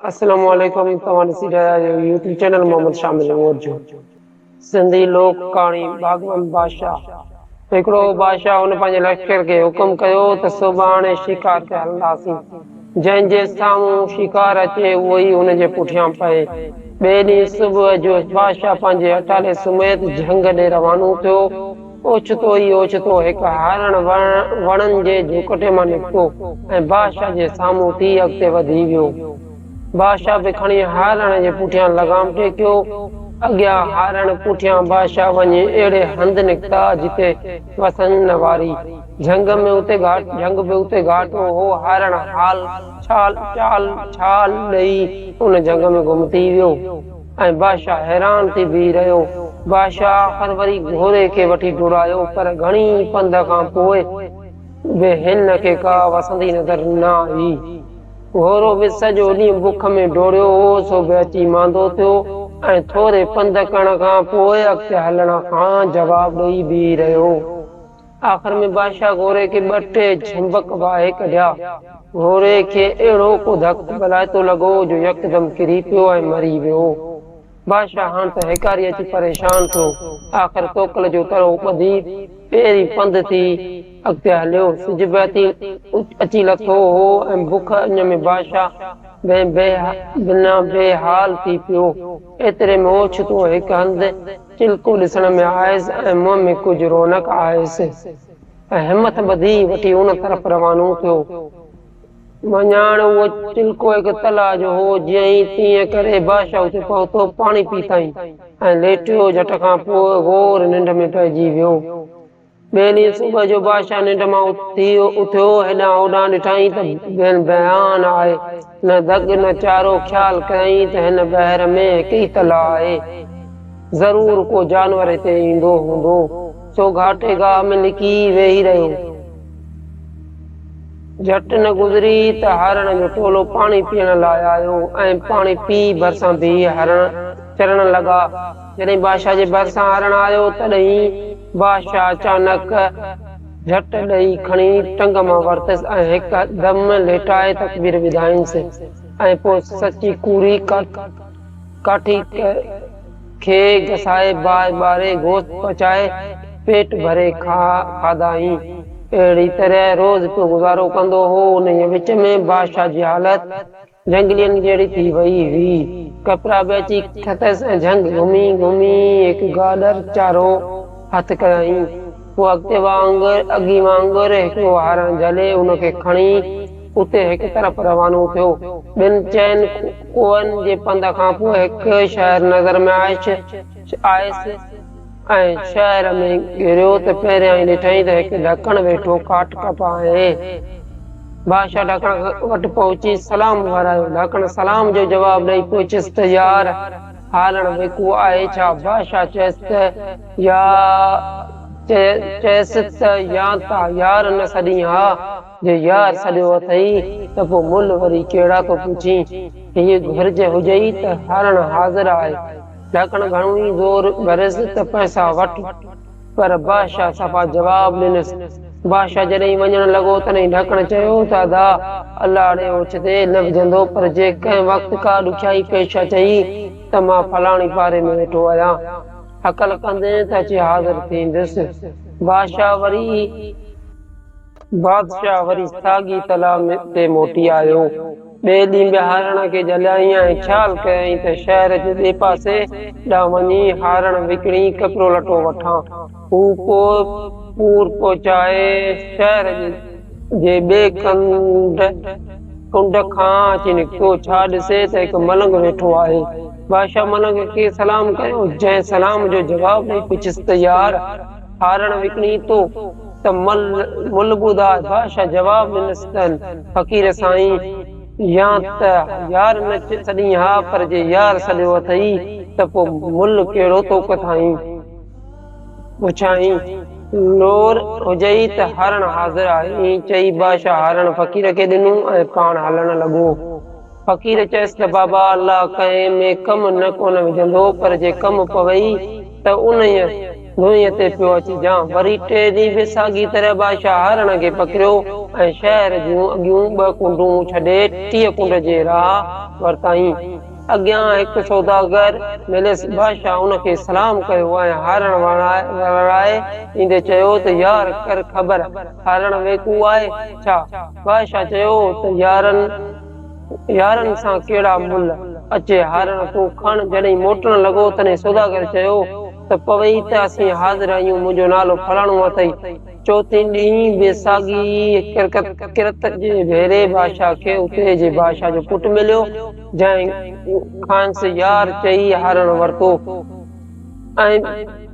अस्सलाम वालेकुम। तव्हां ॾिसी रहिया आहियो यूट्यूब चैनल मोहम्मद शामिल उमर जो सिंधी लोक कहाणी बागवन बादशाह। हिकिड़ो बादशाह हुन पंहिंजे लश्कर खे हुकुम कयो त सुभाणे शिकार ते हलंदासीं। जंहिंजे साम्हूं शिकार अचे उहो ई हुनजे पुठियां पए। ॿिए ॾींहुं सुबुह जो बादशाह पंहिंजे अटाले समेत झंग ॾे रवानो थियो। ओचितो ई ओचितो हिकु हारण वणनि जे झुकटे मां निकितो ऐं बादशाह जे साम्हूं थी अॻिते वधी वियो। बादशाह बि खणी हारण जे पुठियां लगाम टेकियो। अॻियां हारण पुठियां बादशाह वञी अहिड़े हंधि निकिता जिते वसन न वारी। जंग में उते घाट हो। हारण हाल छाल ॾेई उन जंग में गुम थी वियो ऐं बादशाह हैरान थी बीह रहियो। बादशाह आख़िर वरी घोड़े खे वठी डुरायो, पर घणी पंध खां पोइ बि हिन खे का वसंदी नज़र न आई। घोड़ो बि सॼो ॾींहुं बुख में डोड़ियो हो, सो बि अची मांदो थियो ऐं थोरे पंध करण खां पोइ अॻिते हलण खां जवाब ॾेई बीह रहियो। आख़िर में बादशाह घोड़े खे ॿ टे झंबक वाहे कढिया। घोड़े खे अहिड़ो को धक ॿलाइतो लॻो जो यकदम किरी पियो ऐं मरी वियो। बादशाह हाणे त हिकारी अची परेशान थियो। आख़िर तोकल जो तरो ॿधी पहिरीं पंध थी अॻिते हलियो। सिज बि अची लथो हो ऐं बुख अञ में बादशाह बिना बेहाल थी पियो। एतिरे में ओचितो हिकु हंधि चिल्को ॾिसण में आयसि ऐं मुंहं में कुझु रौनक आयसि ऐं हिमत ॿधी वठी उन तरफ़ रवानो थियो। वञाण उहो चिल्को हिकु तलाउ जो हो। जीअं ई तीअं करे बादशाह उते पहुतो, पाणी पीताईं ऐं लेटियो। झट खां पोइ घोर निंड में पइजी वियो। ॿिए ॾींहुं सुबुह जो बादशाह निंड मां उथियो। हेॾां होॾां ॾिठईं त बयान आहे, न दग न चारो। ख़्याल कयईं त हिन ॿाहिरि में हिकु ई तलाउ आहे। ज़रूर को जानवर हिते ईंदो हूंदो, सो घाटे गाह में लिकी वेही रहियो। झटि न गुज़री त हारण जो टोलो पाणी पीअण लाइ आयो ऐं पाणी पी भरिसां बीह चरण लॻा। जॾहिं बादशाह जे भरिसां हारण आयो तॾहिं बादशाह अचानक झटि ॾेई खणी टंग मां वरितसि ऐं हिकु दम लेटाए तकबीर विधाईंसि ऐं पोइ सची कूड़ी काठी खे घसाए ॿारे गोश्त पचाए पेट भरे खाधाई। अहिड़ी तरह रोज़ पियो गुज़ारो कंदो हो। उन विच में बादशाह जी हालत जंगलियुनि जहिड़ी थी वई हुई। कपिड़ा बि अची खतसि ऐं झंग घुमी घुमी हिकु गाडर चारो हथ कयईं। पोइ अॻी वांगुर हिकिड़ो हारण झले उनखे खणी उते हिकु तरफ़ रवानो थियो। ॿिनि चइनि कोअनि जे पंध खां पोइ हिकु शहर नज़र में आयसि ऐं शहर में घिरियो त पहिरियां ई ॾिठईं त हिकु ढकण वेठो काठ कपाए। बादशाह ढकण वटि पहुची सलाम वारायो। ढकण सलाम जो जवाब ॾेई पुछियसि त यार हालण वेको आहे छा? बादशाह चयसि त या त यार न सॾी हा, जे यार सॾियो अथई त पोइ मुल वरी कहिड़ा थो पुछी। हीअ घुर्ज हुजई त हारण हाज़िर आहे। ढकण घणो ई ज़ोर भरियसि त पैसा वठि, पर बादशाह सफ़ा जवाब ॾिनसि। बादशाह जॾहिं वञण लॻो तॾहिं ढकण चयो त अदा अलाह ॾे ओचिते न विझंदो, पर जे कंहिं वक़्तु का ॾुखियाई पेश अचई त मां फलाणी पारे में वेठो आहियां, अकल कंदे त अची हाज़िर थींदुसि। बादशाह वरी साॻी तलाउ ते मोटी आयो। ॿिए ॾींहुं बि हारण खे झलियाईं ऐं ख़्याल कयईं त शहर जे ॿिए पासे ॾांहुं वञी हारण विकिणी कपिड़ो लटो वठां। हू पूर पहुचाए शहर जे ॿिए कुंड खां अची निकितो। छा ॾिसे त हिकु मलंग वेठो आहे। बादशाह मलंग खे सलाम कयो। जंहिं सलाम जो जवाब ॾेई पुछियसि त यार हारण विकिणी तो त मुल ॿुधाए। बादशाह जवाब ॾिनसि त फ़क़ीर साईं, या त यार न सॾी हा, पर जे यार सॾियो अथई त पोइ मुल कहिड़ो तो कथाई पुछाई। लोर हुजई त हारण हाज़िर आहे। ईअं चई बादशाह हारण फ़क़ीर खे ॾिनो ऐं पाण हलण लॻो। फ़क़ीर चयसि त बाबा अलाह कंहिं में कम न कोन विझंदो, पर जे कम पवई त उन धुईअ ते पियो अची जां। वरी टे ॾींहं बि साॻी तरह बादशाह हारण खे पकड़ियो ऐं शहर जूं अॻियूं 2 कुंडूं छॾे 30 कुंड जे राह वरिताईं। अॻियां हिकु सौदागर मिलियसि। बादशाह उनखे सलाम कयो ऐं हारण वराए ईंदे चयो त यार कर ख़बर हारण वेकू आहे छा? बादशाह चयो त यारनि सां कहिड़ा मुल अचे, हारण तूं खण। जॾहिं मोटण लॻो तॾहिं सौदागर चयो त पवई त असीं हाज़िर आहियूं, मुंहिंजो नालो फलाणो अथई। चौथे ॾींहुं बि साॻी किरत जे भेरे बादशाह खे उते जे बादशाह जो पुटु मिलियो, जंहिं खांस यार चई हारण वरितो ऐं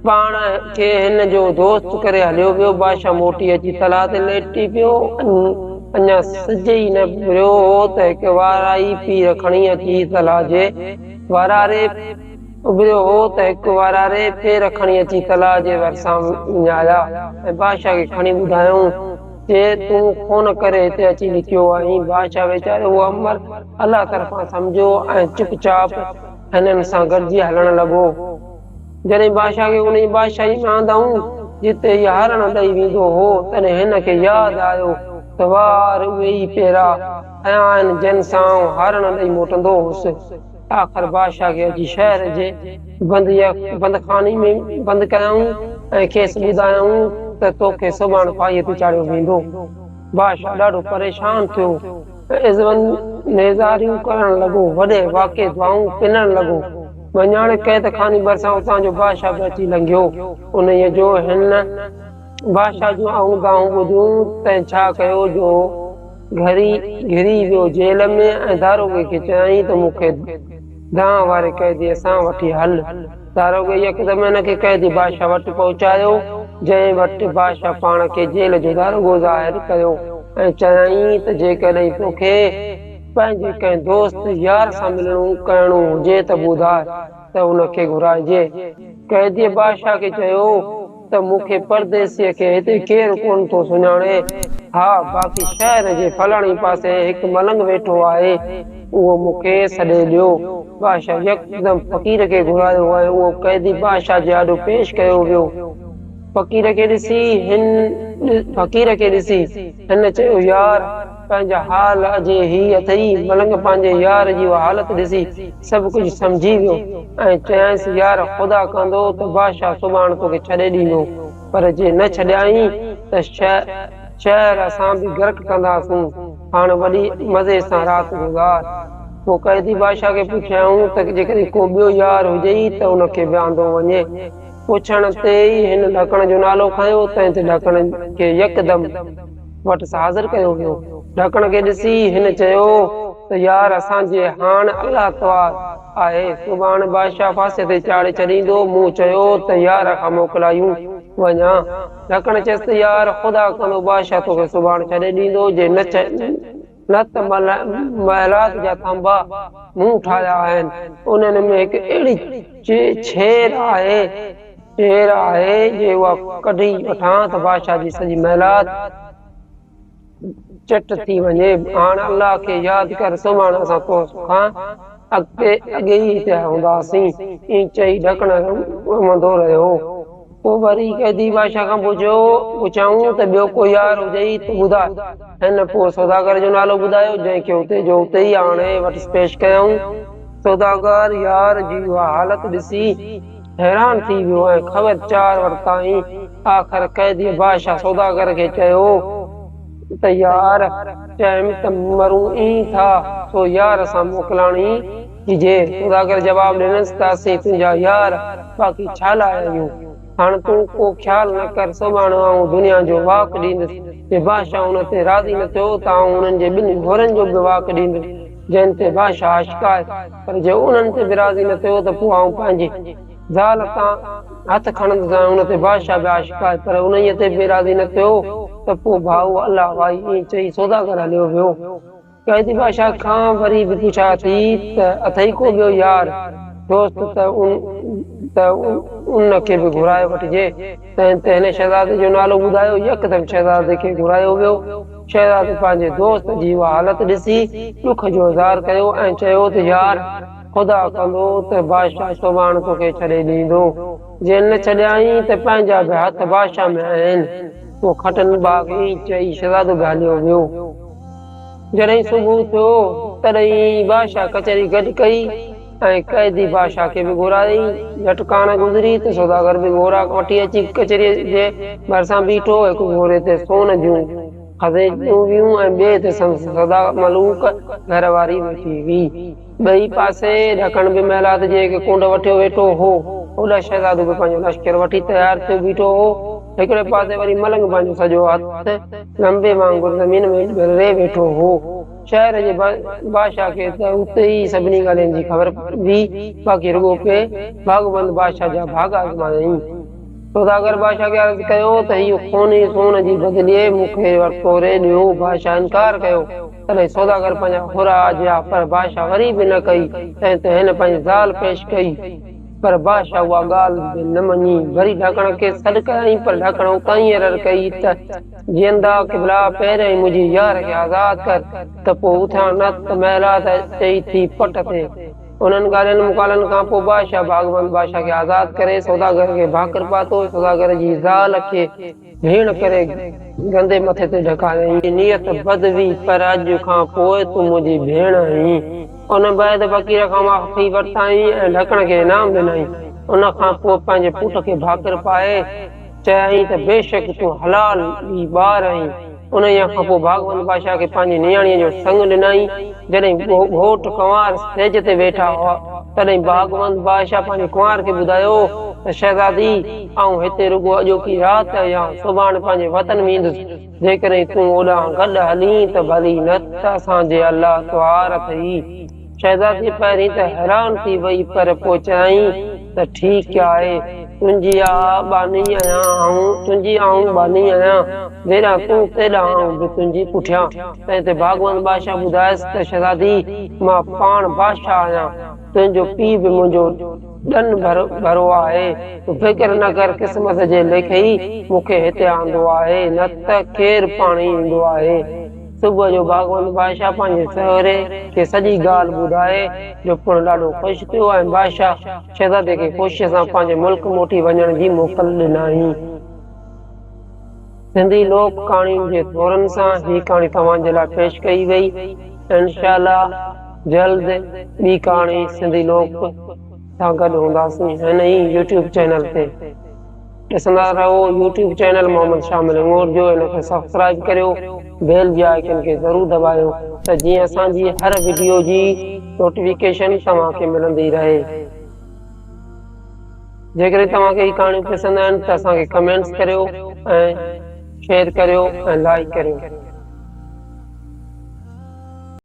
पाण खे हिन जो दोस्त करे हलियो वियो। बादशाह मोटी अची तलाउ ते लेटी पियो। अञा सिज ई न पियो त हिकु वाराई पीर खणी अची तलाउ जे वारारे उभिरियो हो त हिकु वारारे पेर खणी अची तलाउ जे भरिसां विञाया ऐं बादशाह खे खणी ॿुधायूं जे तूं फ़ोन करे हिते अची लिकियो आहीं। बादशाह वीचारो उहो अमर अलाह तरफ़ां सम्झो ऐं चुपचाप हिननि सां गॾिजी हलण लॻो। जॾहिं बादशाह खे उन बादशाही में आंदाऊं जिते इहा हारण ॾेई वेंदो हो, तॾहिं हिन खे यादि आयो त वार उहे ई पेरा हया आहिनि जिन सां हारण ॾेई मोटंदो हुउसि। आख़िर बादशाह खे अची शहर जे बंदखाने में बंदि कयऊं ऐं खेसि ॿुधायऊं त तोखे सुभाणे फाहीअ ते चाढ़ियो वेंदो। बादशाह ॾाढो परेशान थियो, नेज़ारियूं करण लॻो, वॾे वाके दुआऊं पिनण लॻो। वञाणे कैद खानी भरिसां उतां जो बादशाह बि अची लंघियो। उन जो हिन बादशाह जूं आऊं दाऊं ॿुधियूं तंहिं छा कयो जो घिरी वियो जेल में ऐं दारोगे खे चयईं त मूंखे दांह वारे कैदीअ सां वठी हल। दारोगे यकदमि हिन खे कैदी बादशाह वटि पहुचायो, जंहिं वटि बादशाह पाण खे जेल जो दारोगो ज़ाहिर कयो ऐं चयईं त जेकॾहिं तोखे पंहिंजे कंहिं दोस्त यार सां मिलणो करणो हुजे त ॿुधाए त उनखे घुराइजे। कैदीअ बादशाह खे चयो त मूंखे परदेसीअ खे हिते केरु कोन थो सुञाणे। हा, बाक़ी शहर जे फलाणी पासे हिकु मलंग वेठो आहे, उहो मूंखे सॾे ॾियो। बादशाह यकदमि फ़क़ीर खे घुरायो ऐं उहो कैदी बादशाह जे आॾो पेश कयो वियो। फ़क़ीर खे ॾिसी हिन चयो यार पंहिंजा हाल अॼु ही अथई। मलंग पंहिंजे यार जी उहा हालत ॾिसी सभु कुझु सम्झी वियो ऐं चयसि यार ख़ुदा कंदो त बादशाह सुभाणे तोखे छॾे ॾींदो, पर जे न छॾियाई त शहर असां बि गर्क कंदासूं। हाणे वॾी मज़े सां राति गुज़ार। पोइ कैदी बादशाह खे पुछियऊं त जेकॾहिं को ॿियो यार हुजे त उनखे बि आंदो वञे। पुछण ते ई हिन ढकण जो नालो खयो, तंहिं ते ढकण खे यकदमि वटि हाज़िर कयो वियो। ढकण खे ॾिसी हिन चयो त यार असांजे हाणे अलाह तवार आहे, सुभाणे बादशाह फांसीअ ते चाढ़े छॾींदो। मूं चयो त यार खां मोकिलायूं वञा। ढकण चयसि त यार ख़ुदा कंदो बादशाह तोखे सुभाणे छॾे ॾींदो, जे न त महलात जा थंभा मूं ठाहिया आहिनि, उन्हनि में हिकु अहिड़ी शेर आहे जे उहा कढी वठां त बादशाह जी सॼी महलात चट थी वञे। हाणे अलाह खे यादि कर, सुभाणे असां तोखां अॻे ई हिते हूंदासीं। ईअं चई ढकण रमंदो रहियो। पोइ वरी कैदी बादशाह खां पुछियऊं त ॿियो को यार हुजे त ॿुधाए। हिन पोइ सौदागर जो नालो ॿुधायो, जंहिंखे उते जो उते ई आणे वटि पेश कयऊं। सौदागर यार जी उहा हालत ॾिसी हैरान थी वियो ऐं ख़बरचार वरिताईं। आख़िर कैदी बादशाह सौदागर खे चयो त यार चयमि त मरूं ई था, सो यार सां मोकिलाणी ॾिजे। सौदागर जवाबु ॾिनसि त असीं तुंहिंजा यार बाक़ी छा लाइ आहियूं। हाणे तूं को ख़्यालु न कर, सुभाणे आऊं दुनिया जो वाक ॾींदुसि। जे बादशाह हुन ते राज़ी न थियो त आऊं उन्हनि जे ॿिनि घोरनि जो बि वाक ॾींदुसि, जंहिं ते बादशाह आशिकाए। पर जे उन्हनि ते बि राज़ी न थियो त पोइ आऊं पंहिंजी ज़ाल तां हथ खणंदुसि ऐं उन ते बादशाह बि आशिकाए। पर उन ते बि राज़ी न थियो त पोइ भाऊ अलाह वाई। ईअं चई सौदागर हलियो वियो। कैदी बादशाह खां वरी बि पुछा थी त अथई को ॿियो यार दोस्त त उनखे बि घुराए वठिजे। तंहिं ते हिन शहज़ादे जो नालो ॿुधायो। यकदमि शहज़ादे खे घुरायो वियो। शहज़ादे पंहिंजे दोस्त जी उहा हालत ॾिसी ॾुख जो इज़हार कयो ऐं चयो त यार ख़ुदा कंदो त बादशाह सुभाणे तोखे छॾे ॾींदो, जे न छॾियाई त पंहिंजा बि हथ बादशाह में आहिनि। वो खटनि बाग़ी चई शहज़ादो बि हलियो वियो। जॾहिं सुबुह थियो तॾहिं बादशाह कचहरी गॾु कई ऐं क़ैदी बादशाह खे बि घुराई। झटकाण गुज़री त सौदागर बि घोड़ा वठी अची कचहरीअ जे भरिसां बीठो। हिकु घोड़े ते सोन जूं खज़ेजूं हुयूं ऐं ॿिए ते संदसि सदा मलूक घरवारी वेठी हुई। ॿई पासे ढकण बि महिलात जे हिकु कुंड वठियो वेठो हो। होॾा शहज़ादो बि पंहिंजो लश्कर वठी तयार थियो बीठो हो। हिकिड़े पासे वरी मलंग पंहिंजो सॼो हथ लंबे वांगुरु ज़मीन में रे वेठो हो। शहर जे बादशाह खे त उते ई सभिनी ॻाल्हियुनि जी ख़बर हुई, बाक़ी रुॻो पे भागवंत बादशाह जा भाग आज़मायईं। सौदागर बादशाह खे अर्ज़ु कयो त इहो ख़ूनी सोन जी बदिलीअ मूंखे तोरे ॾियो। बादशाह इनकार कयो। तॾहिं सौदागर पंहिंजा हुरा आजिया, पर बादशाह वरी बि न कई। तंहिं ते हिन पंहिंजी ज़ाल पेश कई, पर बादशाह उहा ॻाल्हि बि न मञी। वरी ढकण खे सॾु कयईं, पर ढकण उतां ई अर्ज़ु कई त जीअंदा क़िबला पहिरियों ई मुंहिंजी यार खे आज़ादु कर, त पोइ उथियां न त महिलात चई थी पट ते। उन्हनि ॻाल्हियुनि मुकालनि खां पोइ बादशाह भागवंत बादशाह खे आज़ादु करे सौदागर खे भाकुर पातो। सौदागर जी ज़ाल खे भेण करे गंदे मथे ते ढकायईं। नियत बद हुई, पर अॼु खां पोइ तूं मुंहिंजी भेण आहीं। उन बैदि फ़क़ीर खां माफ़ी वरिताईं ऐं ढकण खे इनाम ॾिनई। उन खां पोइ पंहिंजे पुट खे भाकुर पाए चयाईं त बेशक तूं हलाल ई ॿार आहीं। उन खां पोइ भागवंत बादशाह खे पंहिंजी नियाणीअ जो संग ॾिनई। जॾहिं घोट कुंवार स्टेज ते वेठा हुआ तॾहिं भागवंत बादशाह पंहिंजे कुंवार खे ॿुधायो त शहज़ादी, आऊं हिते रुॻो अॼोकी राति आहियां, सुभाणे पंहिंजे वतन में ईंदुसि। जेकॾहिं तूं ओॾां गॾु हलीं त भली, न त असांजे अलाह तुआर अथई। शहज़ादी पहिरीं त हैरान थी वई, पर पोइ चयाईं त ठीकु आहे, तुंहिंजी बानी आहियां, जेॾां तूं तेॾां आऊं बि तुंहिंजी पुठियां। तंहिं ते भागवंत बादशाह ॿुधायसि त शहज़ादी, मां पाण बादशाह आहियां, तुंहिंजो पीउ बि मुंहिंजो ॾन भरो आहे। तूं फिकर न कर, क़िस्मत जे लेखे ई मूंखे हिते आंदो आहे, न त केरु पाणी ईंदो आहे। सुबुह जो भागवंत बादशाह पंहिंजे सहुरे खे सॼी ॻाल्हि ॿुधाए, जो पिणु ॾाढो ख़ुशि थियो ऐं बादशाह शहज़ादे खे ख़ुशीअ सां पंहिंजे मुल्क मोटी वञण जी मोकल ॾिनाई। सिंधी लोक कहाणियुनि जे तौरनि सां हीअ कहाणी तव्हांजे लाइ पेश कई वई। इंशाअल्लाह जल्द ॿी कहाणी सिंधी लोक सां गॾु हूंदासीं हिन ई यूट्यूब चैनल ते। ॾिसंदा रहो यूट्यूब चैनल मोहम्मद शामिल अंगूर जो। हिनखे सब्सक्राइब करियो, बेल जे आइकन खे ज़रूरु दॿायो त जीअं असांजी हर वीडियो जी नोटिफिकेशन तव्हांखे मिलंदी रहे। जेकॾहिं तव्हांखे हीअ कहाणियूं पसंदि आहिनि त असांखे कमेंट्स करियो ऐं शेयर करियो ऐं लाइक करियो।